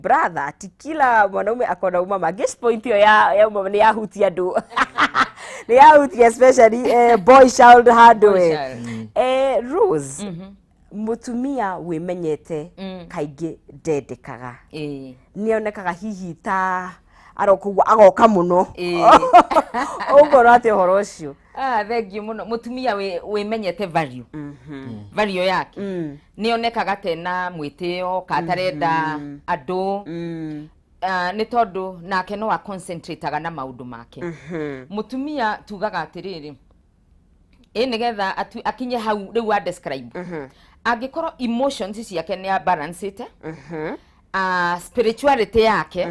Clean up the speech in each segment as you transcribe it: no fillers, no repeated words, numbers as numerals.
brother, tikila mwanaume akona umama. Guess point hiyo ya umama ni yahuti andu. Ni yahuti especially boy child hardware. Rose. Mutumia wimenyete kaingi ndendekaga. Nionekaga hihi ta arokugwa agoka muno. Ugoro ati horo ucio. Thank you muno. Mutumia wimenyete value. Value yake. Nionekaga tena mwitio katarenda andu. Ni tondu nake no concentrateaga na maundu make. Mutumia tugaga atiriri. Nigetha akinye hau riu describe. Agikorwo emotions ciake ni balancete. Spirituality yake.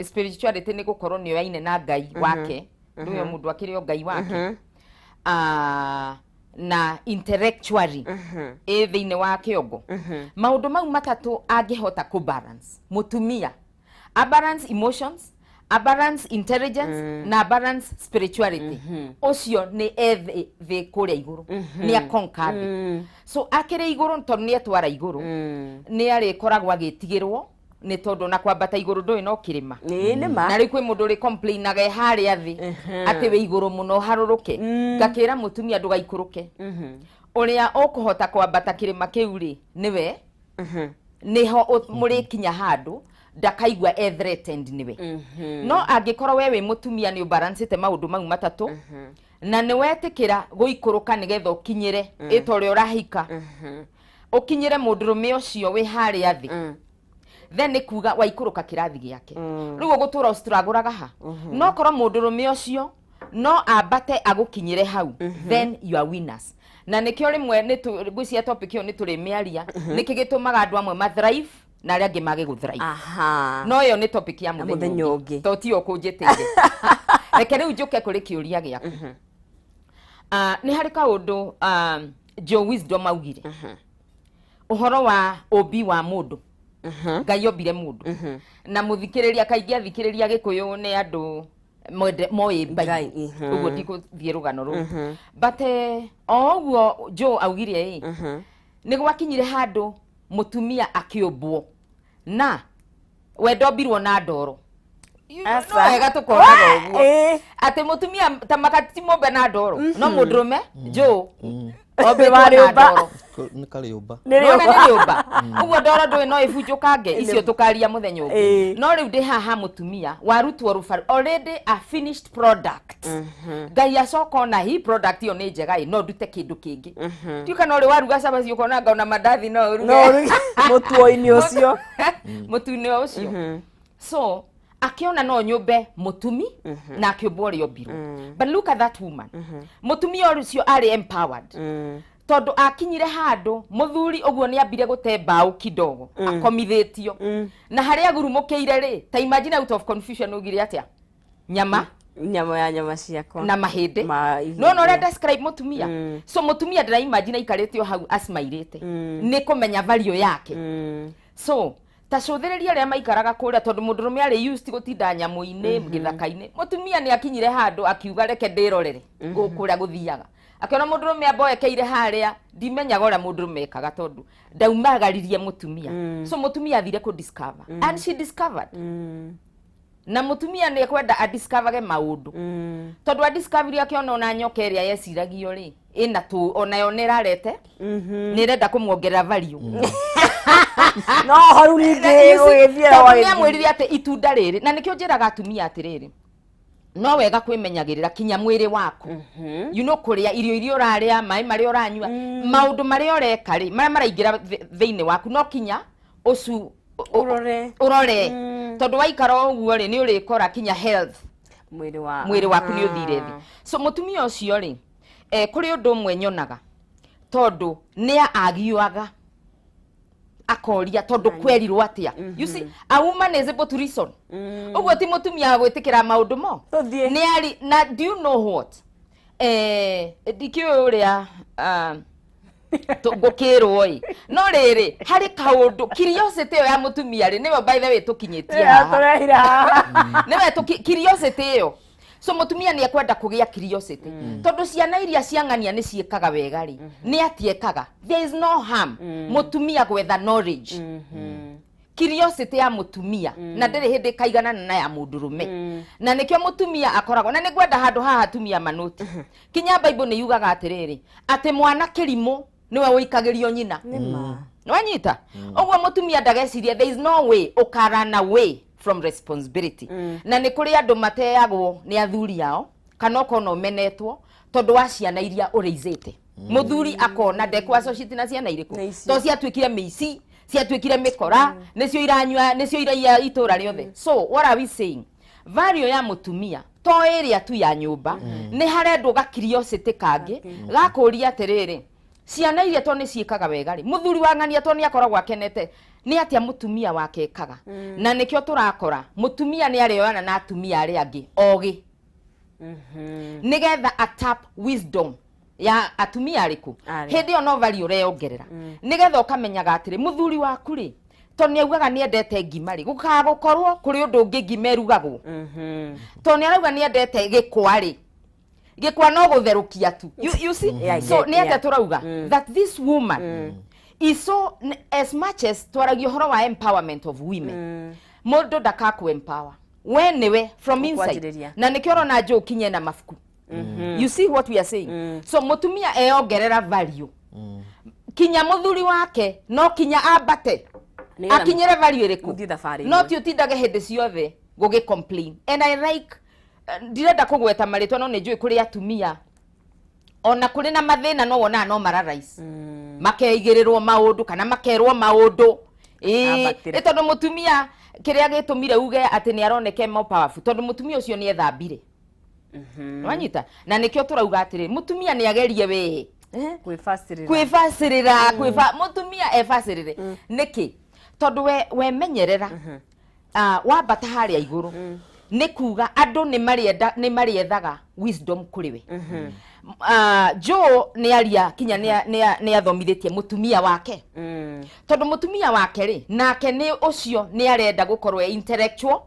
Spirituality ni gukorwo ni yaine na Ngai wake. Nduwe mundu akiri o Ngai wake. Na intellectually thiine wa kiongo. Maundu mau matatu angihota ku balance. Mutumia a balance emotions, a balance intelligence, na balance spirituality. Ocio ni the kuria iguru. Ni akonkabi. So akire iguru tondu ni atwara iguru. Ni ari koragwo agitigirwo ni tondu na kwambata iguru ndui no kirima. Na ri kwi mundu ri complain aga hari athi ati we iguru muno haruruke. Ngakira mutumia ndugaikuruke. Uria ukuhota kwambata kirima kiu ri niwe. Niho muri kinya handu ndakaigwa threatened niwe. No angikorwo we mutumia ni balancete maundu mau matatu. Na ni wetikira guikuruka nigetha ukinyire itore urahika. Ukinyire mundurume ucio we hari athi. Then ni kuga waikuruka kirathi giake. Riu gutura ustraguraga ha. No korwo mundurume ucio no abate agukinyire hau. Then you are winners. Na nikio rimwe ni gwisia topic iyo ni turi miaria nikigitumaga andu amwe ma thrive na aria angi mage guthrive. No yo ni topic ya muthenya ungi. To ti okunjitire. Reke riu njuke kuri kiuria giaku. Ni hari kaundu Jo Wisdom augire. Uhoro wa obi wa mundu. Ngai ombire mundu. Na muthikiriria kaingi athikiriria gikuyu ni andu moe bai. Ugo tiko thie rugano ru. But oguo Jo augire ni gwakinyire handu mutumia akiobwo na wendo mbirwo na ndoro. No wega tukoraga uguo. Ati mutumia tamakati mombe na ndoro. No mundurume Jo obe wariumba ni kariumba. Ni riumba. Uguo ndoro ndui no ibunjukange icio tukaria muthenya ungi. No riu ndi haha mutumia warutwo rufaru already a finished product. Ngai acoko na hi product yo ni njega no ndute kindu kingi. Tuka no ri waruga cabaci ukona ngaona mandathi no ruge. Mutuo-ini ucio. Mutu-ini ucio. So akiona no nyumbe mutumi na akiobwo ri obiru. But look at that woman. Mutumia ucio ari empowered. Tondu akinyire handu muthuri uguo ni ambire gute mbao kidogo akomithetio na haria gurumukeire ri ta imagine out of confusion ugire atia nyama ciakwa na mahindi no re describe mutumia. So mutumia ndira imagine ikarite hau asmairite ni kumenya value yake. So tacuthiriria ria maikaraga kuria tondu mundurume ari used gutinda nyamu-ini githaka-ini. Mutumia ni akinyire handu akiuga reke ndirorere gukuria guthiaga. Akiona mundurume aboekeire haria ndimenyaga ora mundurume ekaga tondu ndaumagaririe mutumia. So mutumia athire ku discover and she discovered. Na mutumia ni kwenda a discover maundu. Tondu a discovery akiona ona nyoka iria yeciragio ri ina tu ona yo nirarete ni renda kumuongerera value. No haru ningi gwithira wa ni amwirire ate itunda riri na nikio njiraga atumia atiriri no wega kwimenyagirira kinya mwiri waku. You know kuria irio uraria mai mari uranyua maundu mari ureka ri mara maraingira thiini waku no kinya ucu urore tondu waikara uguo ri ni urikora kinya health mwiri waku ni uthire thi. So mutumia ucio ri kuri undu umwe nyonaga tondu ni agiuaga akoria tondu kwerirwo atia. You see a woman is able to reason. Uguo ti mutumia gwitikira maundu mo ni ari na do you know what dikio uria gukirwo no riri hari kaundu curiosity ya mutumia ri niwe by the way tukinyitie haha niwe curiosity yo. So mutumia ni akwenda kugia curiosity tondu ciana iria ciangania ni ciekaga wega ri ni atiekaga. There is no harm mutumia gwetha knowledge curiosity ya mutumia na ndere hindi kaigana na ya mundurume na nikyo mutumia akoragwo na nigwenda handu haha atumia manoti kinya Bible ni yugaga atiriri ati mwana kirimo niwe uikagirio nyina nwanyita ogwo mutumia ndageciria there is no way ukarana way from responsibility na ni kuri andu mateagwo ni athuri yao kana kono menetwo tondu wa ciana iria ureizete muthuri akona ndekwa society na ciana iriku to ciatwikire mici ciatwikire mikora nicio iranywa nicio iraia itura riothe so what are we saying value ya mutumia to area tu ya nyumba ni harendwo ga curiosity kangi gakuria atiriri ciana iria to ni ciikaga wega ri muthuri wa ng'ania to ni akoragwo akenete ni atia mutumia wake ekaga na nikyo turakora mutumia ni arioana na atumia ari angi ogi nigetha atap wisdom ya atumia ariku hindi ono value reongerera nigetha ukamenyaga atiri muthuri waku ri to ni augaga ni endete ngimari gukagukorwo kuri undu ungi ngimerugagwo to ni arauga ni endete gikwari gikwa no gutherukia tu you see so ni ate turauga that this woman is so as much as twaragio horo wa empowerment of women mundu ndakaku empower we from inside na nikioro na jo kinye na mafuku you see what we are saying so mutumia eongerera value kinya muthuri wake no kinya abate akinyere value iriku no ti utindage hindi ciothe gugi complain and I like ndirenda kugweta maritwa no njui kuri atumia ona kuri na mathina no wona no mararais makeigirirwo maundu kana makerwo maundu tondu mutumia kiria gitumire uge ati ni aroneke more powerful tondu mutumia ucio ni ethambire wanyita na nikyo turauga atiri mutumia ni agerie we kwifasirira mutumia efasirire niki tondu we menyerera wambata haria iguru nikuga andu ni mariethaga wisdom kuri we jo ni aria kinya ni athomithitie mutumia wake tondu mutumia wake ri nake ni ucio ni arenda gukorwo intellectual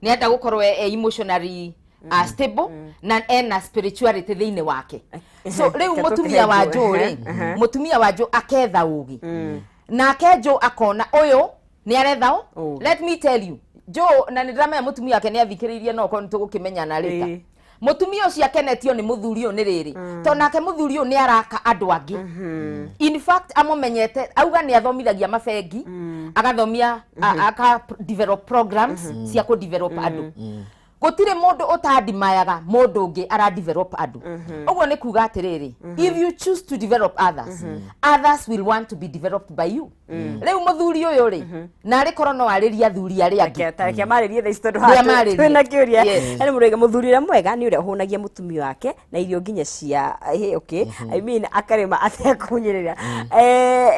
ni arenda gukorwo emotionally stable na ena spirituality thiine wake so riu mutumia wa jo ri mutumia wa jo aketha ugi nake jo akona uyu ni aretha let me tell you jo na ndirame mutumia yake ni athikiririe no ko nitugukimenya na rita mutumia ucio akenetio ni muthuri uyu ni riri to nake muthuri uyu ni araka andu angi in fact amumenyete auga ni athomithagia mabengi agathomia aka develop programs cia ku develop andu gutire mundu utandimayaga mundu ungi ara develop andu ogwo ni kuga atiriri if you choose to develop others others will want to be developed by you riu muthuri uyu ri na ri korono ariria thuri ari angi tareke amaririe the story hatu twina kiuria ani murega muthuri ria mwega ni uria hunagia mutumia wake na irio nginya cia okay I mean akarema atekunyirira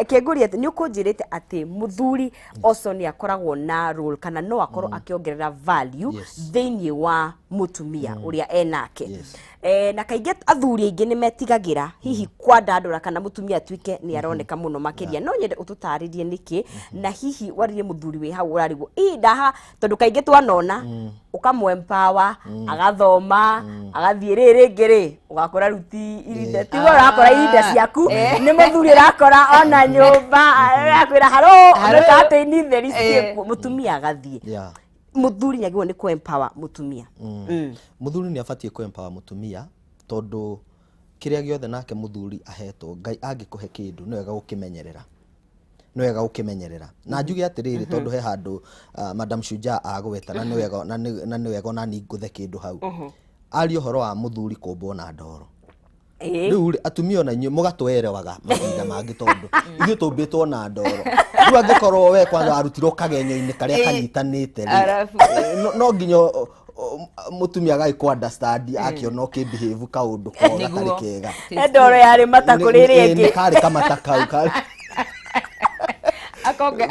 kenguria ni ukunjirite ati muthuri also ni akoragwo na role kana no akorwo akiongerera value thini wa mutumia uria enake na kainge athuri aingi ni metigagira hihi kwa ndandura kana mutumia atwike ni aroneka muno makiria no nyende ututaririe niki na hihi waririe muthuri we hau urarigwo ndaha tondu kainge twanona ukamwempower agathoma agathie riri ngiri ugakora ruti irinde tigo urakora irinde ciaku ni muthuri rakora ona nyumba akwira haro tate-ini theri cie mutumia agathie muthuri nyagirwo ni ku empower mutumia muthuri ni abatie ku empower mutumia tondu kiria giothe nake muthuri ahetwo Ngai angikuhe kindu no wega gukimenyerera na njuge atiriri tondu he handu madam Shujaa agweta na ni wega na ni nguthe kindu hau ari uhoro wa muthuri kumbo na ndoro riu atumia na inyu mugatwerewaga mahinda mangi tondu ithu tumbitwo na ndoro riu angikorwo we kwanza arutirwo kagenyo-ini karia kanyitanite no nginya mutumia gai ku understand akiona ukibehave kaundu ko gatari kega ndoro yari mata kuriri ingi kari kamata kau kari akonge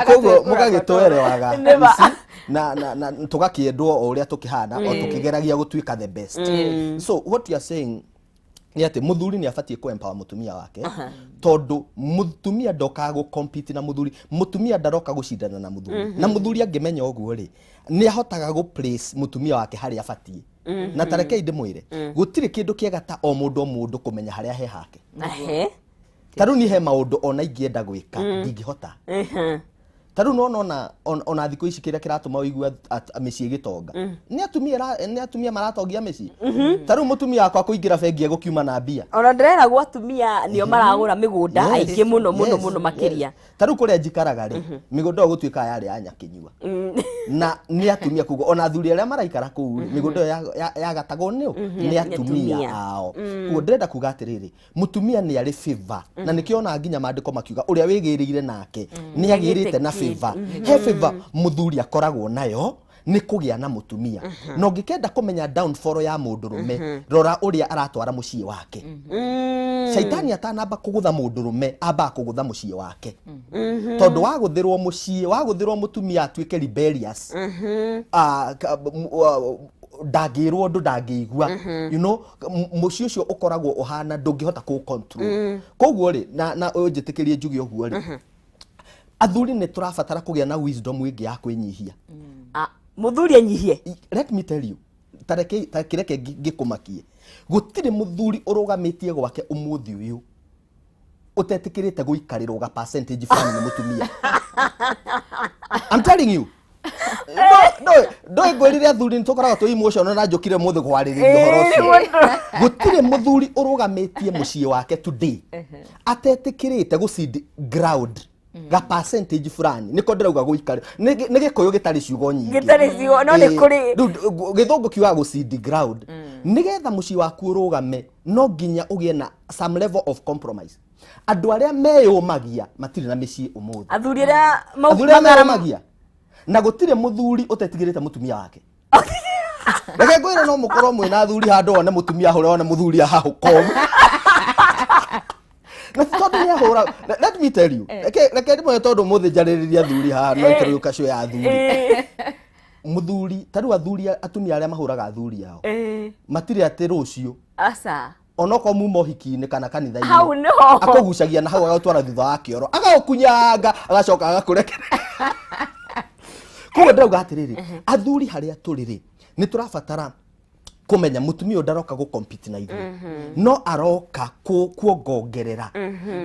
mugagitwerewaga na tugakiendwo uria tukihana o tukigeragia gutwika the best so what you are saying ni ati muthuri ni abatie ku empower mutumia wake tondu mutumia ndoka gu compete na muthuri mutumia ndaroka gucindana na muthuri na muthuri angimenya oguo ri ni ahotaga gu place mutumia wake hari abatie na tareke inde mwire gutire kindu kiega ta o mundu kumenya haria he hake taru ni he maundu ona ingienda gwika ndingihota taru no ona thikũ ici kĩrĩa kĩratũma ũigue mĩciĩ gĩtonga nĩ atumia maratongia mĩciĩ taru mũtumia wakwa kũingĩra bengi egũkiuma na mbia ona ndĩreragwo atumia nĩo maragũra mĩgũnda aingĩ mũno makĩria taru kũrĩa njikaraga rĩ mĩgũnda ĩyo gũtuĩka yarĩ ya Nyakinyua na nĩ atumia kuga ona athuri arĩa maraikara kũu mĩgũnda ĩyo yagatagwo nĩ atumia ao kuo ndĩrenda kuga atĩrĩrĩ mũtumia nĩ arĩ favor na nĩkĩona nginya maandĩko makiuga ũrĩa wĩgĩrĩire nake nĩ agĩrĩte na favor he favor mũthuri akoragwo nayo nĩ kũgĩa na mũtumia na ũngĩkenda kũmenya downfall ya mũndũrũme rora ũrĩa aratwara mũciĩ wake shaitani atanamba kũgũtha mũndũrũme amba kũgũtha mũciĩ wake tondũ wagũthĩrwo mũciĩ wagũthĩrwo mũtumia atuĩke rebellious ndangĩrwo ũndũ ndangĩigua you know mũciĩ ũcio ũkoragwo ũhana ndũngĩhota kũ control koguo rĩ na ũnjĩtĩkĩrie njuge ũguo rĩ athuri nĩ tũrabatara kũgĩa na wisdom ĩngĩ ya kwĩnyihia mũthuri anyihie let me tell you tareke ngĩkũmakie gũtirĩ mũthuri ũrũgamĩtie gwake ũmũthĩ ũyũ ũtetikirite guikarirwo ga percentage fulani na mutumia. I'm telling you. No ngwirire athuri ntukora to emotion na njokire muthe kwariria horo ucio. Gutire muthuri urugamitie muciĩ wake today. Atetikirite gucidi ground ga percentage fulani niko ndirauga guikari ni gikuyu gitari ciugo nyingi gitari ciugo no ni kuri githungu kiuga gucidi ground nigetha muciĩ waku urugame no nginya ugie na some level of compromise. Andu aria meyumagia matiri na mĩciĩ umuthi. Athuri aria meyumagia na gutire muthuri utetigirite mutumia wake. Reke ngwire no mukorwo mwina athuri handu one mutumia hore one muthuri ahahukomu. Na tondu ni ahura, let me tell you. Reke ndimo tondu muthi jaririria athuri ha no ikero kacio ya athuri. Muthuri taru athuri atumia aria mahuraga athuri yao. Matiri ati rucio. Asa. Onoko mumo hiki-inĩ kana kanitha-inĩ. Hau no. Akogucagia na hau agatwara thutha wa kĩoro. Agakunyanga agacoka agakurekera. Kuo ndauga atiriri athuri haria turiri ni turabatara kumenya mutumia ndaroka go compete na ithuĩ no aroka kuongongerera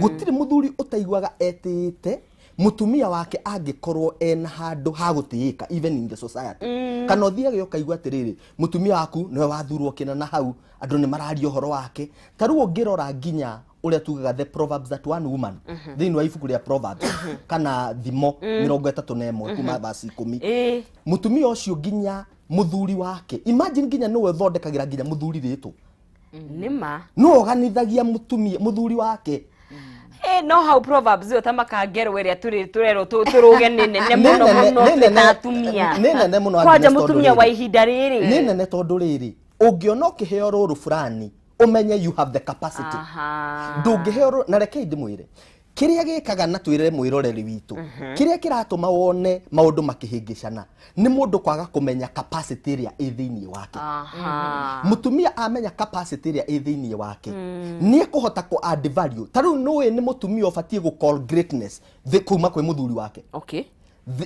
gutiri muthuri utaiguaga etĩte mutumia wake angikorwo ena handu ha gutiika even in the society kana uthiage ukaigua atiriri mutumia waku niwe wathurwo kina na hau andu ni marario horo wake taruo ngirora nginya uria tugaga the proverbs that one woman thini wa ibuku ria proverbs kana thimo 31 kuma verse 10 mutumia ucio nginya muthuri wake imagine nginya niwe thondekagira nginya muthuri ritu nima no oganithagia muthuri wake no how proverbs yo tamakangerwo iria turero turuge nene muno na atumia nene muno kwaja mutumia wa ihinda riri nene tondu riri ungiona ukiheo ruru fulani umenye you have the capacity ndungiheo na reke ndimwire kiria gikaga na twirere mwiroreri witu kiria kiratuma wone maundu makihingicana ni mundu kwaga kumenya capacity ria ithini wake mutumia amenya capacity ria ithini wake ni kuhota ku add value taru noe ni mutumia ofatie go call greatness kuma kwe muthuri wake. Okay,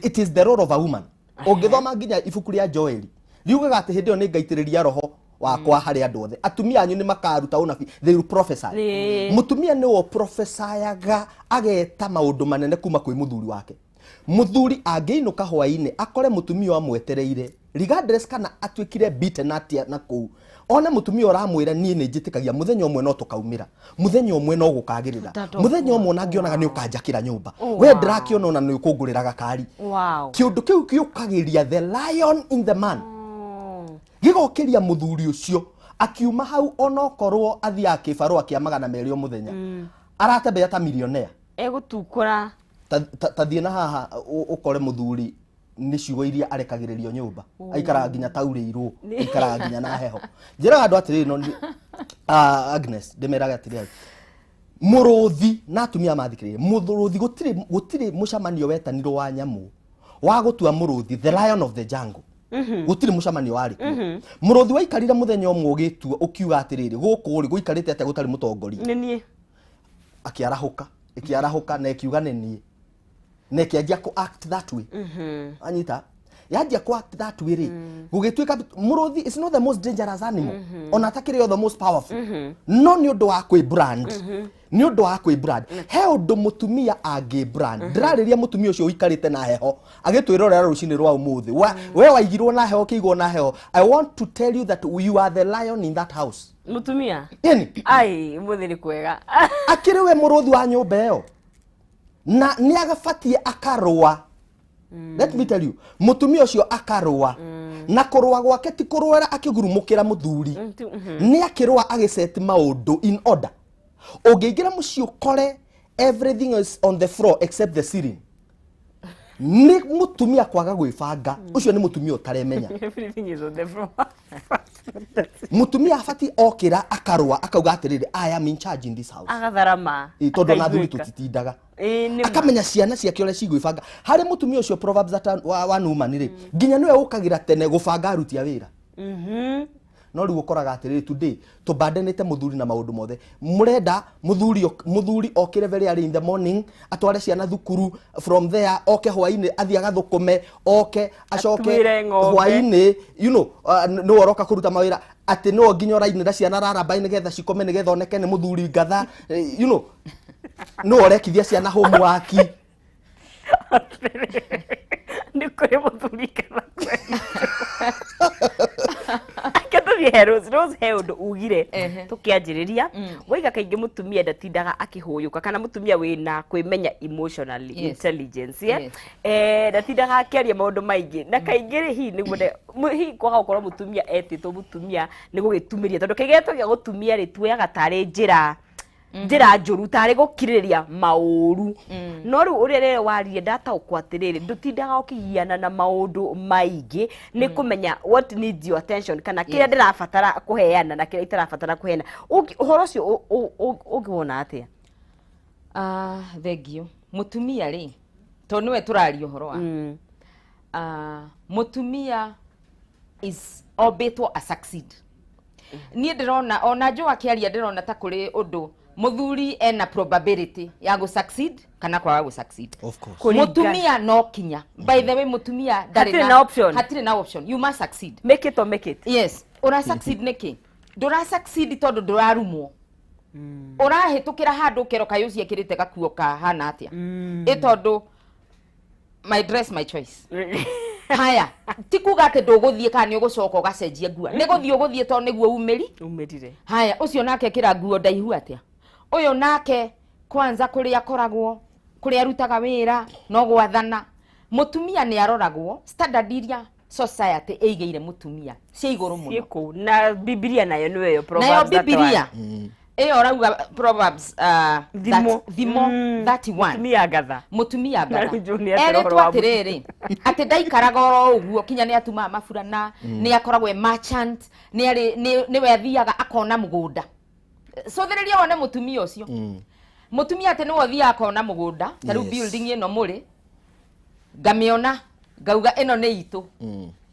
it is the role of a woman. Ungithoma nginya ibuku ria Joeli riugaga ati hindi yo ni ngaitiriria roho wakwa hari andu othe atumia anyu ni makaruta unabi they will prophesy mutumia ni wo prophesyaga ageta maundu manene kuma kwi muthuri wake. Muthuri angeinuka hwaini akore mutumia amwetereire regardless kana atwikire beaten atia na ku ona mutumia uramwira nie ni njitikagia muthenya umwe no tukaumira muthenya umwe no gukagirira muthenya umwe na ngionaga ni ukanjakira nyumba we ndirakiona ona ni ukungurira gakari kiundu kiu kiukagiria the lion in the man gigokiria muthuri ucio akiuma hau onokorwo athia akibarwa kia 200 muthenya aratembea ta millionaire egutukura tathie na haha ukore muthuri ni ciugo iria arekagiririo nyumba aikara nginya taurĩirwo aikara nginya na heho njira andu atiriri no Agnes ndemeraga atiriri muruthi na atumia mathikirire muruthi gutiri mucamanio wetanirwo wa nyamu wa gutua muruthi the lion of the jungle gutiri mucamanio wari ku muruthi waikarire muthenya umwe ugitua ukiuga atiriri guku ri guikarite ate gutari mutongori nenie ikiarahuka na ikiuga nenie nekianjia ku act that way anyita yajia kwa that way gugituika muruthi is not the most dangerous animal ona takire the most powerful no ni undu wa kwi brand ni undu wa kwi brand he undu mutumia agi brand ndirariria mutumia ucio uikarite na heho agitwirorera rucini rwa umuthi we waigirwo na heho kiigwo na heho. I want to tell you that you are the lion in that house. Mutumia yani ai muthi ni kwega akiri we muruthi wa nyumba iyo na ni agafatie akarwa. Let me tell you, mutumia ucio akarwa na kurwa gwake ti kurwera akigurumukira muthuri ni akirwa agiset maundu in order. Ugiingira muci ukore everything is on the floor except the ceiling. Ni mutumia kwaga gwibanga ucio ni mutumia utaremenya. Everything is on the floor. Mutumia afati okira akarwa akauga atiriri I am in charge in this house. Agatharama. Itondo na thuri tutitindaga. Akamenya ciana ciake ore cigwibanga. Hari mutumia ucio Proverbs wa Numan ri nginya niwe ukagira tene gubanga aruti a wira. No riu ukoraga atiriri today tubandanite muthuri na maundu mothe murenda muthuri okire very early in the morning atware ciana thukuru, from there oke hwaini athia gathukume oke acoke hwaini you know no oroka kuruta mawira ati no nginya rainira ciana raramba nigetha cikome nigetha oneke ni muthuri ngatha you know no orekithia ciana homework ni kuri muthuri kana Akatuthie Rose he undu ugire tukianjiriria waiga kaingi mutumia ndatindaga akihuyuka kana mutumia wina kwimenya emotionally intelligence ndatindaga akiaria maundu maingi na kaingi ri hi hi kwaga gukorwo mutumia etitwo mutumia ni gugitumiria tondu kigeto gia gutumia ri tuoyaga tari njira njuru tari gukiriria mauru no ru urere warie data ukwatiriri ndutindaga ukigiana na maundu maingi ni kumenya what needs your attention kana kira ndirabatara kuheana na kira itarabatara kuheana uhoro ucio ugiwona atia thengio mutumia ri to niwe turari uhoro wa mutumia is obetwo a succeed ni ndirona ona jo akiaria ndirona ta kuri undu muthuri ena probability ya go succeed kana kwa go succeed. Of course. Mutumia no kinya. By the way mutumia hatire na option. Hatire na option. You must succeed. Make it or make it. Yes. Ora succeed niki. Dora succeed tondu ndurarumwo. Ora hitukira handu keroka yuci ekirite gakuo ka hana atia. Tondu my dress my choice. Haya, tikuga ati nduguthie kana ni ugucoka ugacenjia nguo. Ni guthie uguthie to niguo umirire. Haya, ucio nake kira nguo ndaihu atia. Uyo nake kwanza kuria koragwo kuria rutaga wira no gwathana mutumia ni aroragwo standard iria society eigeire mutumia cia iguru muno cieko na Biblia nayo niwe yo Proverbs nayo Biblia eyo rauga Proverbs thimo 31 mutumia ngatha ere twatiriri ati ndaikaraga oro uguo kinya ni atuma maburana ni akoragwo merchant ni we athiaga akona mugunda so thiriria wone mutumia ucio mutumia ate no thia akona mugunda taru building ino muri ngamiona ngauga ino ni itu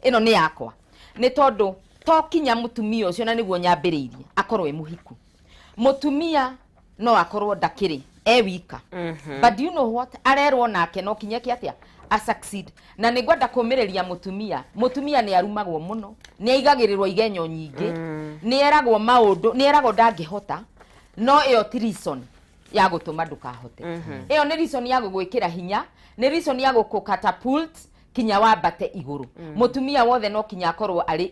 ino ni yakwa ni tondu to kinya mutumia ucio na niguo nyambiriirie akorwe muhiku mutumia no akorwo ndakiri wika but you know what arerwo nake no kinya kiatia a succeed na nigwenda kumiriria mutumia ni arumagwo muno ni aigagirirwo igenyo nyingi ni eragwo maundu ni eragwo ndangihota no iyo ti reason ya gutuma ndukahote iyo ni reason ya gugwikira hinya ni reason ya gukukatapult kinya wambate iguru mutumia wothe no kinya akorwo ari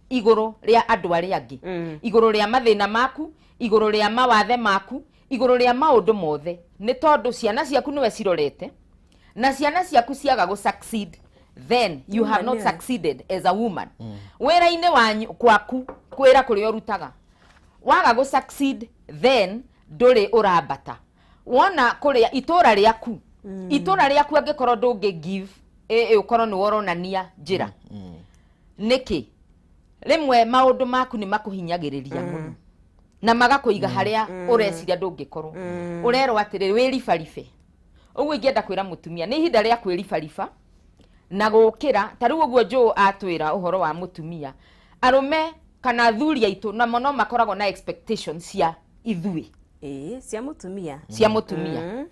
iguru ria andu ari angi iguru ria mathina maku iguru ria mawathe maku iguru ria maundu mothe ni tondu ciana ciaku niwe cirorete na ciana ciaku ciaga go succeed then you have not succeeded as a woman wera-ine wanyu kwaku kwira kuri orutaga waga go succeed then nduri urambata wona kuria itura riaku angikorwo ndungi give ukorwo ni woronania njira niki rimwe maundu maku ni makuhinyagiriria muno na magakuiga haria ureciria ndungikorwo urero atiriri wiribaribe uguo ingienda kwira mutumia ni hinda ria kwiribariba na gukira taru uguo jo atwira uhoro wa mutumia arume kana thuri aitu na mono makoragwo na expectations cia ithui cia mutumia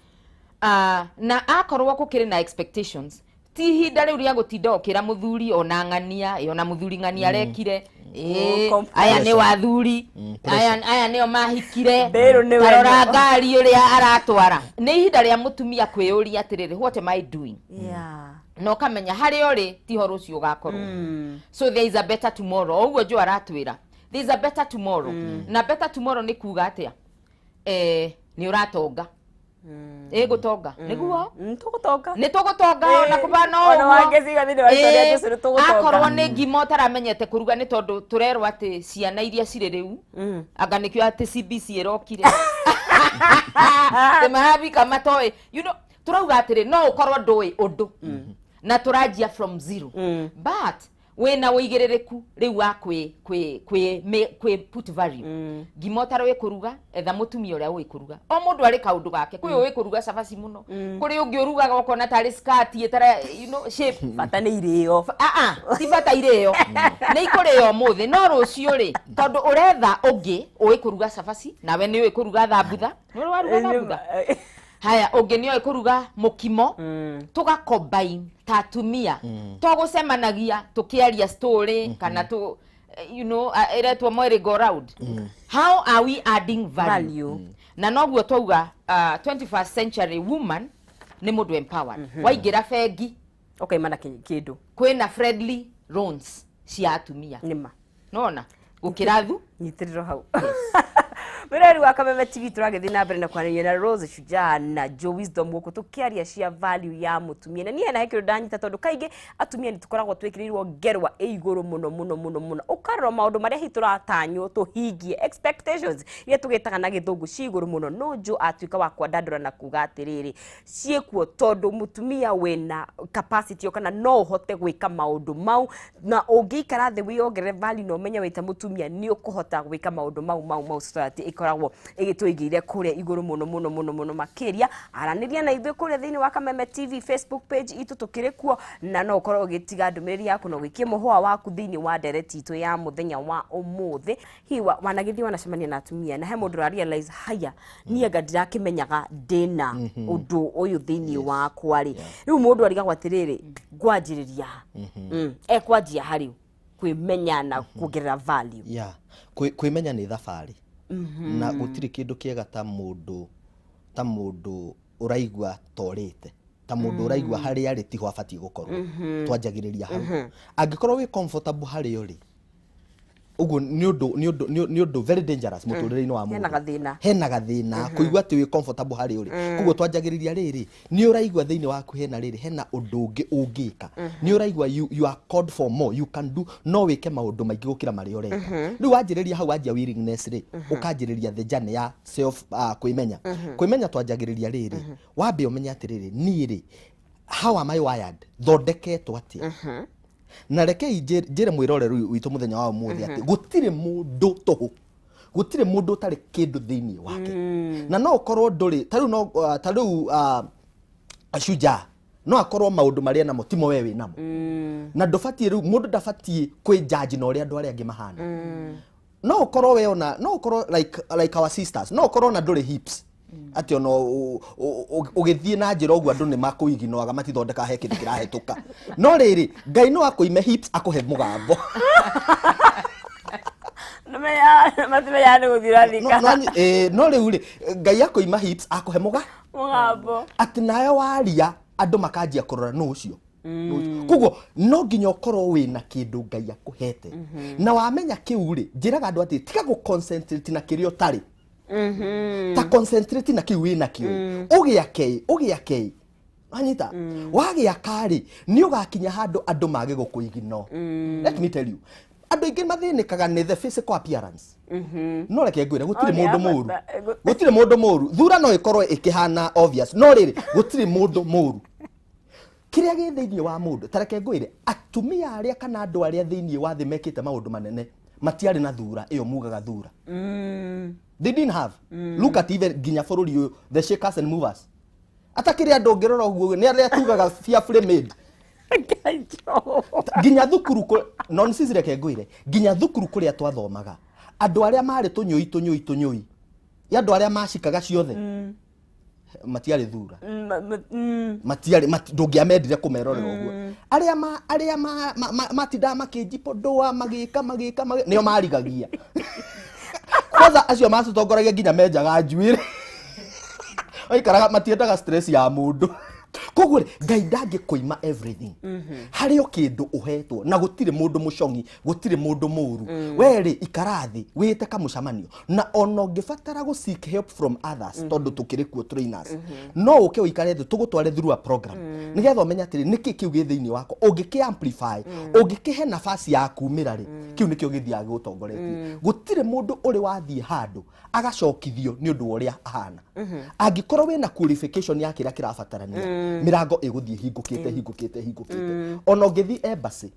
na akorwo gukiri na expectations ti hinda riu ria gutinda okira muthuri ona ng'ania ona muthuri ng'ania rekire aya ni wathuri aya nio mahikire tarora ngari uria aratwara ni hinda ria mutumia kwiyuria atiriri what am I doing no kamenya hari ori tiho rucio gakorwo so there is a better tomorrow oguo jo aratwira there is a better tomorrow na better tomorrow ni kuga atia ni uratonga gutonga niguo tugutonga ni tugutonga ona kubana ona wangeciga thini wa historia Jesu ni tugutonga akorwo ni ngimo taramenyete kuruga ni tondu turerwo ati ciana iria ciri riu anga nikio ati CBC irokire te mahabi kama toy you know turauga atiri no ukorwo ndui undu na turajia from zero but wena uigiririku riu wa kwi put value gimotaro we kuruga etha mutumia uria we kuruga o mundu ari kaundu gake kwi we kuruga sabaci muno kuri ungi uruga gokona tari skirt yetara you know shape bata ni irio ti bata irio ni ikurio muthi no rucio ri tondu uretha ungi we kuruga sabaci nawe ni we kuruga thambutha ni waruga thambutha haya ungi ni we kuruga mukimo tuga combine tatumia tugucemanagia tukiaria story kana tu you know eretwo mwere go round how are we adding value na noguo twauga 21st century woman ni mundu empowered waigira fegi okay mana kindu kwina friendly loans cia atumia nima nona gukirathu nyitiriro hau Mireri wa Kameme TV turagethi na mbere na kwaria na Rose Shujaa na Jo Wisdom guku tukiaria cia value ya mutumia na niye na hekiro ndanyita tondu kaige atumia ni tukoragwo twikirirwo ngerwa iguru muno ukarora maundu maria hituratanyo tuhingie expectations iria tugetaga na githungu ciguru muno no Jo atuika wa kwandandura na kuga atiriri ciekuo tondu mutumia wena capacity kana no uhote gwika maundu mau na ungiikara thi wiongerere value no menya wita mutumia ni ukuhota gwika maundu mau society ikoragwo igitwigire kuria iguru muno makiria araniria na ithuĩ kuria thini wa Kameme TV Facebook page itu tukiri kuo na no ukorwo gitiga ndumiriri yaku no gikie muhwa waku thini wa ndereti itu ya muthenya wa umuthi hiwa wanagithi wanacemania na atumia na he mundu ra realize haya niye ngadirakimenyaga ndina undu uyu thini wa kwari riu mundu arigagwa atiriri ngwanjiriria ekwanjia hari kwimenya na kugerera value kwimenya ni thabari na gutiri kindu kiega ta mundu uraigwa torite ta mundu uraigwa hari ari tiho abati gukorwo twanjagiriria hau angikorwo wi comfortable hari uri ugu ni undu very dangerous muturire-ini wa mundu hena gathina kuigwa ati wi comfortable hari uri kugo twanjagiriria riri ni uraigwa thiini waku hena riri hena undu ungi ungika ni uraigwa you are called for more you can do no wike maundu maingi gukira mari ureka riu wanjiriria hau wanjia willingness ri ukanjiriria the journey ya self kwimenya twanjagiriria riri wambe umenya ati riri ni ri how am I wired thondeketwo ati na reke njire mwirore witu muthenya wa umuthi ati gutire mundu toho gutire mundu tari kindu thiini wake na no ukorwo nduri tariu Shujaa no akorwo maundu maria namo timo wewe namo na ndufatie riu mundu ndafatie kwi judge na uria andu aria angi mahana no ukorwo we ona no ukorwo like our sisters no ukorwo na nduri hips ati ono ugithie na njira ogwa andu ni makuiginoaga matithondeka he kindu kirahetuka no riri Ngai no akuime hips akuhe mugambo matimeya ni guthirathika no riu ri Ngai akuima hips akuhe mugambo ati nayo waria andu makanjia kurora no ucio kugo no nginya ukorwo wina kindu Ngai akuhete na wamenya kiu ri njiraga andu ati tika gu concentrate na kirio tari ta concentrate na kiu wina kiu ugia kei anyita wagia kari ni ugakinya handu andu mage gukuigino let me tell you andu ingi mathinikaga ni the physical appearance no reke ngwire gutire mundu muru thura no ikorwo ikihana obvious no riri gutire mundu muru kiria gi thiini wa mundu tareke ngwire atumia aria kana andu aria thiini wa thi mekite maundu manene matiari na thura iyo mugaga thura they didn't have look at even ginya foruri the shakers and movers atakiri andu ngirora uguo ni aria tugaga fearfully made ginya thukuru non sisi reke ngwire ginya thukuru kuria twathomaga andu aria mari tunyui ya andu aria macikaga ciothe matiarĩ thura matiarĩ ndũngĩamendire kũmerorera ũguo arĩa matindaga makĩnjipodoa magĩka nĩo marigagia kwanza acio macũtongoragia nginya menjaga njuĩrĩ aikaraga matiendaga stress ya mũndũ koguo Ngai ndangĩkũima everything harĩ o kĩndũ ũhetwo na gũtirĩ mũndũ mũcongi gũtirĩ mũndũ mũru were ikarathi wĩte kamũcamanio na ona ũngĩbatara gũ seek help from others tondũ tũkĩrĩ kuo trainers no ũke ũikare thĩ tũgũtware through a program nĩgetha ũmenye atĩrĩ nĩkĩ kĩu gĩ thĩinĩ wako ũngĩkĩ amplify ũngĩkĩhe nafasi ya kumĩra rĩ kĩu nĩkĩo gĩthiaga gũtongoretie gũtirĩ mũndũ ũrĩ wathiĩ handũ agacokithio nĩ ũndũ ũrĩa ahana angĩkorwo wĩna qualification ya kĩrĩa kĩrabatarania mirango ĩgũthiĩ hingũkĩte ona ũngĩthiĩ embassy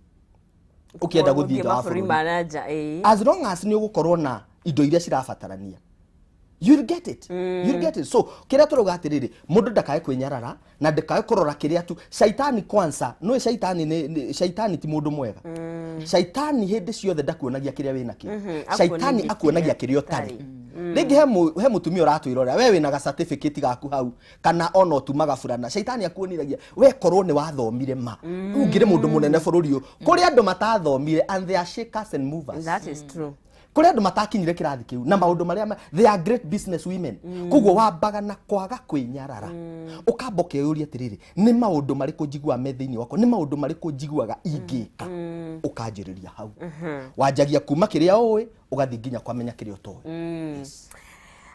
ũkĩenda gũthiĩ bũrũri as long as nĩ ũgũkorwo na indo iria cirabatarania you'll get it so kĩrĩa tũroga atĩrĩrĩ mũndũ ndakae kwĩnyarara na ndakae kũrora kĩrĩa tu shaitani kwanza no shaitani ti mũndũ mwega shaitani hĩndĩ ciothe ndakuonagia kĩrĩa wĩna kĩo shaitani akuonagia kĩrĩa ũtarĩ rĩngĩ he mũtumia ũratwĩrora we wĩna ga certificate gaku hau kana ona ũtumaga burana shaitani akuoniragia we korwo nĩ wathomire ma ungĩrĩ mũndũ mũnene bũrũri ũyũ kũrĩ andũ matathomire and they are shakers and movers. That is true. Kuri andu matakinyire kirathi kiu na maundu maria they are great business women kuguo wambaga na kwaga kwinyarara ukamboke yuria atiriri ni maundu mariko njigua methiini wako ni maundu mariko njiguaga ingika ukanjiriria hau wanjagia kuma kiria owe ugathi nginya kwamenya kiria utowe.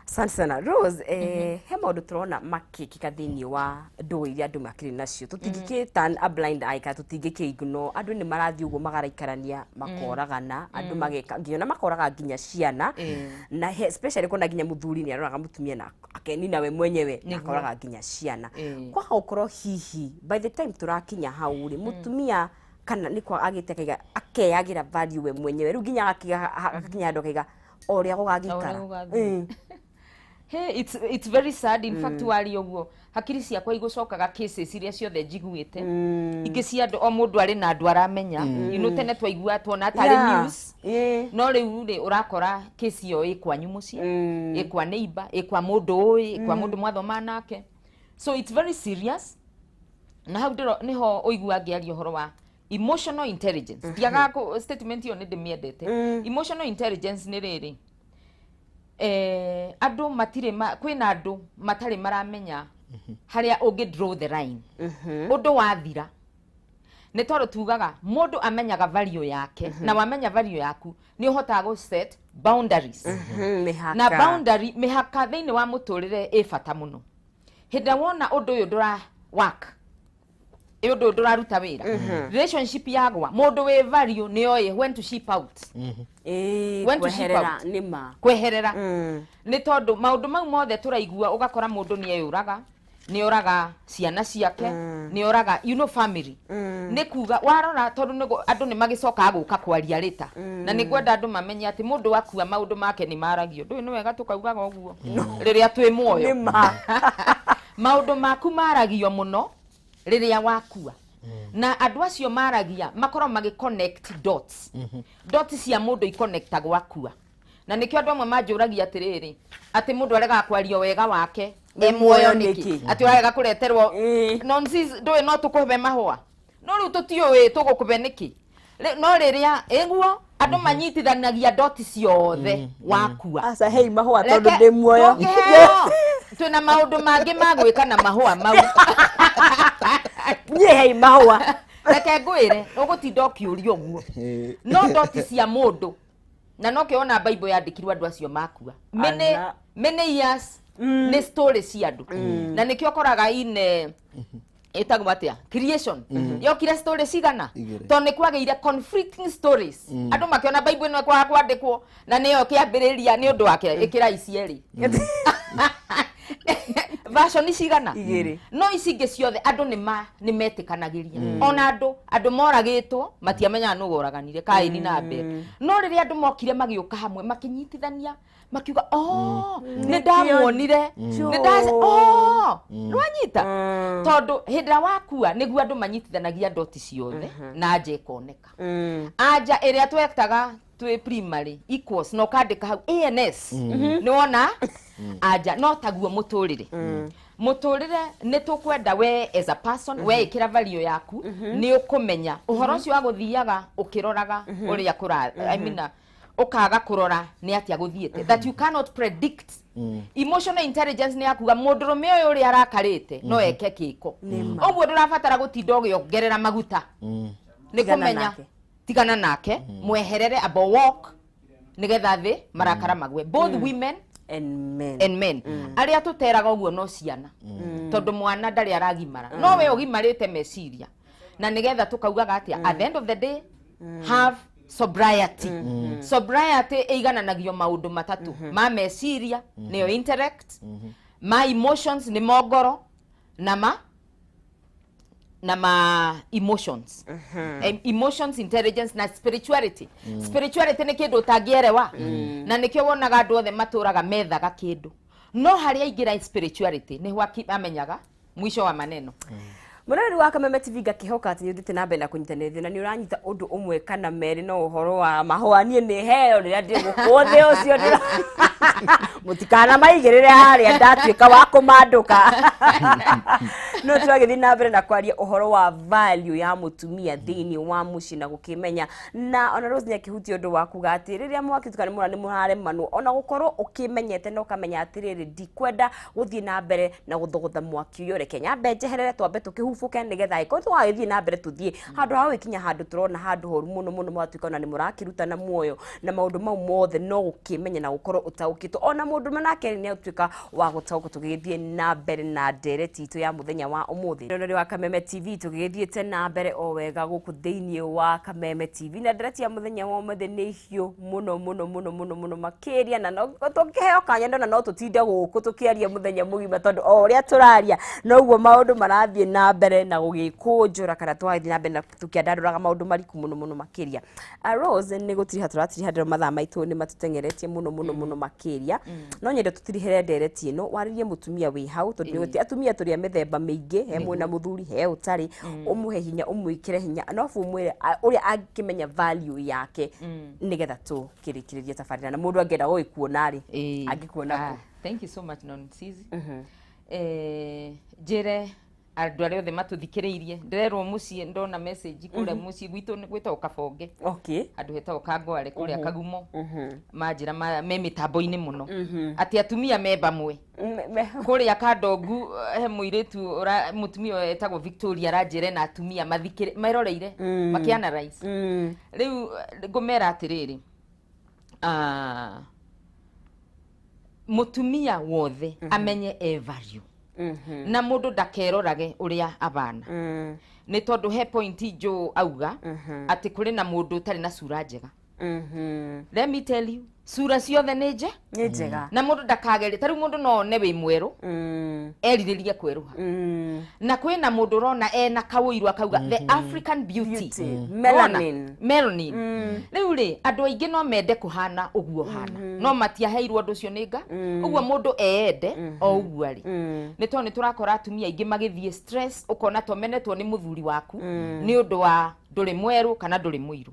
Asante sana Rose. He maundu turona makikika thiini wa ndũĩ iria andũ makiri nacio tutingĩkĩ turn a blind eye ka tutingĩkĩ ignore andũ nĩ marathi uguo magaraikarania makoragana andũ mageka nginya makoraga nginya ciana na especially kuna nginya muthuri nĩ aroraga mutumia na akeni nawe mwenyewe akoraga nginya ciana kwa gũkorwo hihi by the time turakinya hau rĩ mutumia kana nĩ kwa agĩtekaga akeyagira value we mwenyewe rĩu nginya akinya handũ akaiga oria gũgagĩikara. Hey, it's very sad in fact wali oguo hakiri ciakwa igucokaga cases iria ciothe njiguite ingĩ cia andũ o mũndũ arĩ na andũ aramenya you tene twaigua tuona tarĩ news no rĩu rĩ ũrakora case iyo ĩkwanyu mũciĩ ĩkwa neighbor ĩkwa mũndũ ũĩ ĩkwa mũndũ mwathoma nake so it's very serious na hau niho ũigua ngĩaria ũhoro wa emotional intelligence ndiaga statement iyo nĩ ndĩmĩendete emotional intelligence nĩ rĩrĩ andũ matire kwĩna andũ matarĩ maramenya harĩa ũngĩ draw the line ũndũ wathira nĩ tondũ tugaga mũndũ amenyaga value yake na wamenya value yaku nĩ ũhotaga go set boundaries na boundary mĩhaka thĩinĩ wa mũtũrĩre ĩ bata mũno hĩndĩ wona ũndũ ũyũ ndũra work ũndũ ndũraruta wĩra relationship yagwa mũndũ wĩ value nĩ oĩ when to ship out when to ship out kweherera nĩ tondũ maũndũ mau mothe tũraigua ũgakora mũndũ nĩ oraga ciana ciake nĩ oraga you know family nĩ kuga warora tondũ andũ nĩ magĩcokaga gũka kwaria rĩta na nĩ kwenda andũ mamenye atĩ mũndũ wakua maũndũ make nĩ maragio ndũĩ nĩ wega tũkaugaga ũguo rĩrĩa twĩ muoyo maũndũ maku maragio mũno rĩrĩa wakua na andũ acio maragia makorwo magĩconnect dots dots cia mũndũ iconnectagwo wakua na nĩkĩo andũ amwe manjũragia atĩrĩrĩ atĩ mũndũ aregaga kwaria wega wake muoyo nĩkĩ atĩ arega kũreterwo nonsense ndũĩ no tũkũhe mahũa no rĩu tũtiũĩ tũgũkũhe nĩkĩ no rĩrĩa ĩguo andũ manyitithanagia dots ciothe wakua asa hei mahũa tondũ ndĩ muoyo twĩna maũndũ mangĩ magwĩka na mahũa mau nye hei mahũa reke ngwĩre ũgũtinda ũkĩũria ũguo no dots cia mũndũ na no kĩona Bible yandĩkirwo andũ acio makua many years nĩ story cia andũ na nĩkĩo koraga ine etagwo atia creation yokire story cigana to nĩ kwagĩire conflicting stories andũ makĩona Bible ĩno kwandĩkwo na nĩyo kĩambĩrĩria nĩ ũndũ wake ĩkĩra icieri version cigana no ici ingĩ ciothe andũ nĩ metĩkanagĩria ona andũ moragĩtwo matiamenyaga nũ woraganire Kaini na Abel no rĩrĩa andũ mokire magĩũka hamwe makĩnyitithania makiuga nĩ ndamuonire nĩ ndace nwanyita tondũ hĩndĩ wakua nĩguo andũ manyitithanagia doti ciothe na anja ĩkoneka anja ĩrĩa twetaga twĩ primary equals no kandĩka hau ANS nĩ wona aja no taguo muturire muturire ni tukwenda we as a person we ikira value yaku ni ukumenya uhoro cio aguthiaga ukiroraga uria kura I mean ukaga kurora ni atia guthiete that you cannot predict emotional intelligence ni akuga mundurume uyu uri arakarite no eke kiko ogwo ndurabatara gutinda ugiongerera maguta ni kumenya tigana nake mweherere abo walk nigetha thi marakara magwe both women and men aria tuteraga ogwo no ciana tondu mwana ndari aragimara no we ugimarite meciria na nigetha tukaugaga atia at the end of the day have sobriety sobriety igananagio maundu matatu ma meciria niyo intellect ma emotions ni mogoro na ma emotions emotions intelligence na spirituality spirituality ni kindu utangierewa na nikio wonaga andu othe maturaga methaga kindu no haria ingira spirituality ni hwa amenyaga mwisho wa maneno Munari wa Kameme TV gakihoka ati yudite na mbere na kunyitanithia na ni uranyita undu umwe kana meri no uhoro wa mahwani ni heo ni ndi gukothe ucio ndira mutikana maigirire haria ndatuika wa kumanduka no turagithi na mbere na kwaria uhoro wa value ya mutumia thiini wa muci na gukimenya na ona Rose nyakihuti undu wa kuga ati riria mwakitukana mura ni muhare manu ona gukorwo ukimenyete no kamenya atiriri ndikwenda guthii na mbere na guthogotha mwaki uyu reke nyambe njeherere twambe tukihufuke nigetha iko twagithii na mbere tuthii handu ha wikinya handu turona handu horu muno mwatuika ona ni murakiruta na muoyo na maundu mau mothe no gukimenya na gukorwo utaukitwo ona mundu manake ni utuika wa gutauka tugithii na mbere na ndereti itu ya muthenya wa umuthi ndorori wa Kameme TV tugithiite na mbere o wega guku thiini wa Kameme TV na ndereti ya muthenya wa umuthi ni hiu muno makiria na no tukiheo kanya ndona no tutinde guku tukiaria muthenya mugima tondu o uria turaria no uguo maundu marathie na mbere na gugikunjura kana twathie na mbere na tukiandaraga maundu mariku muno makiria Rose ni gutiri haturati handira mathaa maitu ni matutengeretie muno makiria no nyende tutirihere ndereti ino waririe mutumia wi hau tondu guti atumia turia mithemba mingi he mwena muthuri he utari umuhe hinya umwikire hinya no fu mwire uria angimenya value yake nigetha tu kirikiririe tafarira na mundu angenda guikuona ri angikuona thank you so much non sizi jere andu aria othe matuthikiriirie ndirerwo mucie ndona message kure mucie gwitu gwitwo kabonge andu hetwo kangware kuria kagumo manjira me mitambo-ini muno ati atumia memba mwe kuria kandongu he muiritu mutumia etagwo Victoria ranjire na atumia mathikire mairoreire makiana rais riu ngumera atiriri mutumia wothe amenye value na mundu ndakerorage uria abana ni tondu he point jo auga ati kuri na mundu tari na sura njega let me tell you sura ciothe ni njega na mundu ndakageri tari mundu no ne wi mweru eriririe kweruha na kwina mundu rona ena kawiru akauga the African beauty melanin riu ri andu aingi no mende kuhana uguo hana no matiaheirwo andu cio ninga uguo mundu eende o uguo ari ni to ni turakora atumia aingi magithie stress ukona tomenetwo ni muthuri waku ni undu wa nduri mweru kana nduri muiru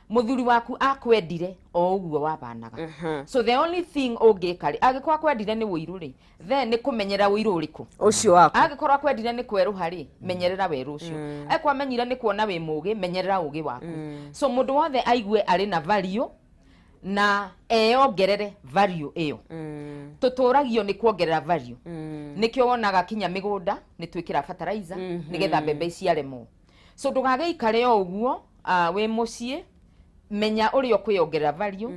muthuri waku akwendire o uguo wabanaga so the only thing ungikari agikwa akwendire ni wiru ri then ni kumenyera wiru uriku ucio waku agikorwo akwendire ni kweruha ri menyerera weru ucio akwa menyira ni kuona wi mugi menyerera ugi waku so mundu wothe aigue ari na value na eongerere value iyo tuturagio ni kuongerera value nikio wonaga kinya migunda ni twikira fertilizer nigetha mbembe iciaremo so ndugage ikare o uguo we mucie menya uri okwiongerera value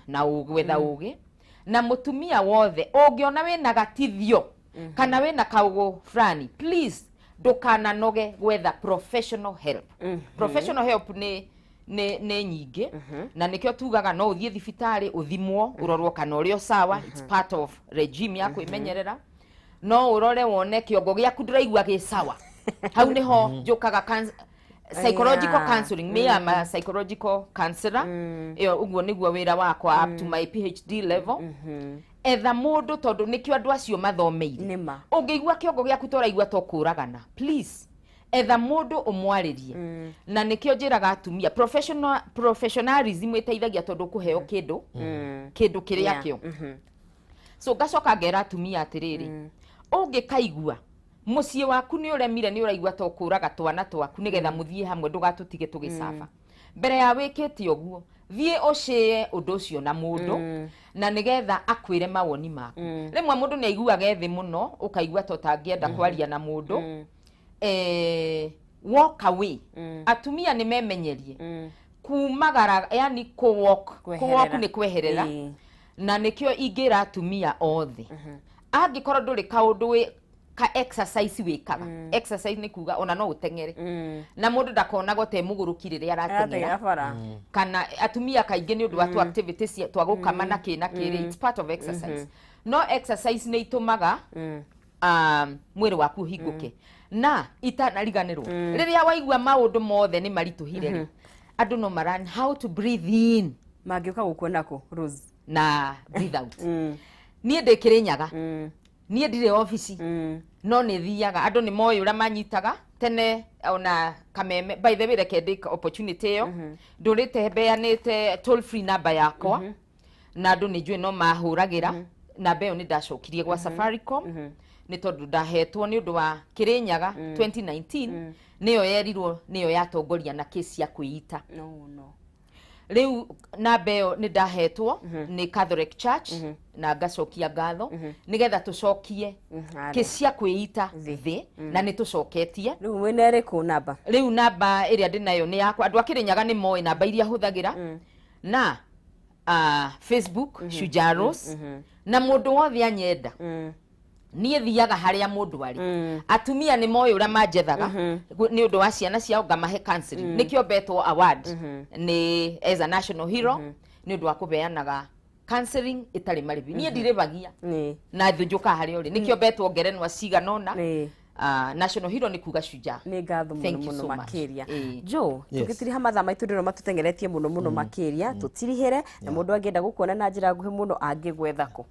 na ugwetha ugi na mutumia wothe ungiona wina gatithio kana wina kaugo fulani please ndukana noge gwetha professional help professional help ne nyingi na nikio tugaga no uthie thibitari uthimwo urorwo kana urio sawa it's part of regime ya kwimenyerera no urore wone kiongo giaku ndiraigua gi sawa hau niho njukaga psychological counseling me am a psychological counselor uguo niguo wira wakwa up to my PhD level etha mundu tondu nikio andu acio mathomeire ungeigua kiongo giaku toraigua tokuragana please etha mundu umwaririe na nikio njiraga atumia professionalism iteithagia tondu kuheo kindu kiria kio so gacoka ngera atumia atiriri ungikaigua muciĩ waku ni uremire ni uraigua to kuraga twana twaku nigetha muthie hamwe ndugatutige tugicaba mbere ya wikite uguo thie ucie undu ucio na mundu na nigetha akwire mawoni maku rimwe mundu ni aiguaga ethi muno ukaigua to tangienda kwaria na mundu walk away atumia ni memenyerie kumagara yani walk ni kweherera na nikio ingira atumia othe angikorwo nduri kaundu ka exercise wikaga exercise ni kuga ona no utengere na mundu ndakona gote mugurukire ria aratengera kana atumia kaingi ni undu wa tu activities twa gukama na kiri it's part of exercise no exercise ni itumaga mwiri waku hinguke na itanariganirwo riria waigua maundu mothe ni marituhire andu no maran how to breathe in magioka gukuona ko Rose na breathe out nie ndikirinyaga nie ndire office no ni thiaga andu ni moyo ura manyitaga tene ona Kameme by the way reke opportunity yo ndurite beanite toll free number yakwa na andu ni njue no mahuragira na beo ni ndacokirie gwa Safaricom ni tondu ndahetwo ni undu wa Kirinyaga 2019 niyo yerirwo niyo yatongoria na case ya kuita riu na beo ni ndahetwo ni Catholic Church na ngacokia ngatho nigetha tucokie case ya kuita thi na ni tucoketie riu wenere ku namba riu namba iria ndinayo ni yakwa andu akirinyaga ni moe namba iria huthagira na Facebook Shujaros na mundu wothe anyenda nie thiaga haria mundu ari atumia ni moyo ura manjethaga ni undu wa ciana ciao ngamahe counseling nikio betwo award ni as a national hero ni undu wa kubeanaga counseling itari maribi nie ndiribagia na thunjuka haria uri nikio betwo ngerenwa ciganona national hero ni kuga shujaa ni ngatho muno makiria jo tugitiri hamatha maitu ndiro matutengeretie muno makiria tutirihire na mundu angienda gukuona na njira nguhi muno angigwethako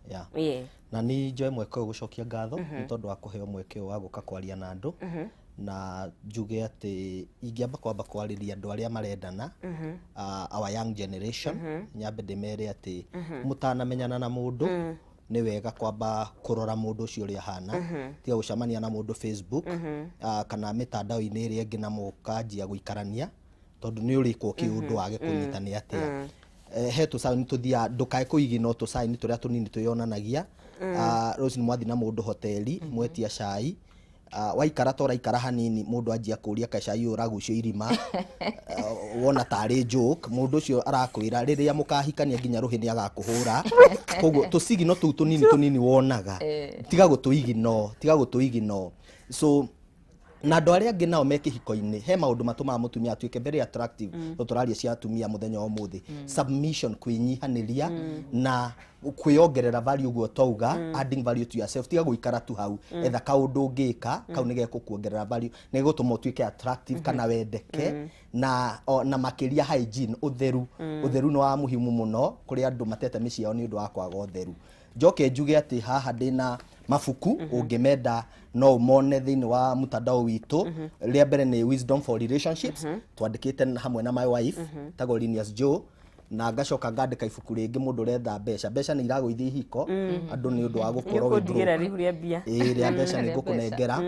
na ni njoe mweke gucokia ngatho ni tondu wa kuheo mweke wa guka kwaria na andu na njuge ati ingiamba kwamba kwariria andu aria marendana our young generation nyambe ndimere ati mutanamenyana na mundu ni wega kwamba kurora mundu ucio uri hana tiga gucamania na mundu Facebook kana mitandao-ini iria ingi na mukanjia guikarania tondu ni urikwo kiundu wage kunyita ni atia he tu saini tuthia ndukae kuigina tu saini turia tunini tuyonanagia Rose ni mwathi na mundu hoteli mwetia cai waikara tora ikara hanini mundu anjia kuria ka cai uragucio irima wona tari joke mundu ucio arakwira riria mukahikania nginya ruhi ni agakuhura koguo tusigino tu tunini wonaga tiga gutuigino so na andu aria angi nao me kihiko-ini he maundu matuma mutumia atuike very attractive turaria cia atumia muthenya o muthi submission kwinyihaniria na kwiongerera value guo twauga adding value to yourself tiga guikara tu hau etha kaundu ngika kau nige kukuongerera value nige gutuma utuike attractive kana wendeke na makiria hygiene utheru no wa muhimu muno kuri andu matete miciao ni undu wa kwaga utheru njoke njuge ati haha ndina mafuku ungimenda no umone thini wa mutandao witu ria mbere ni Wisdom for Relationships twandikite hamwe na my wife Tagorinius Joe na ngacoka ngandika ibuku ringi mundu retha mbeca ni iragwithia ihiko andu ni undu wa gukorwo wigira rihuria mbia ria mbeca ni ngukunengera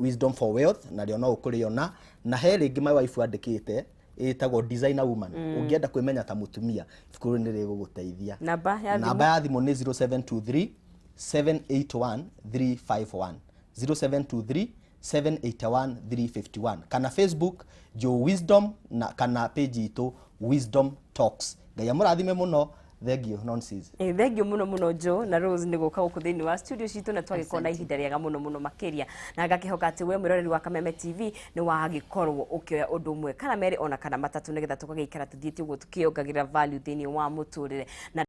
Wisdom for Wealth na rio no ukuriona na he ringi my wife andikite itagwo designer woman ungienda kwimenya ta mutumia ibuku ni riguguteithia namba ya thimu ni 0723 781 351 0723 781 351 kana Facebook Joe Wisdom na kana page itu Wisdom Talks ngaya murathime muno thengio nonsense thengio muno Joe na Rose ni guka guku thini wa studio citu na twagikona ihinda riega muno makiria na ngakihoka ati we mwiroreri wa Kameme TV ni wagikorwo ukioya undu umwe kana meri ona kana matatu nigetha tukageikara tuthiete uguo tukiongagirira value thini wa muturire na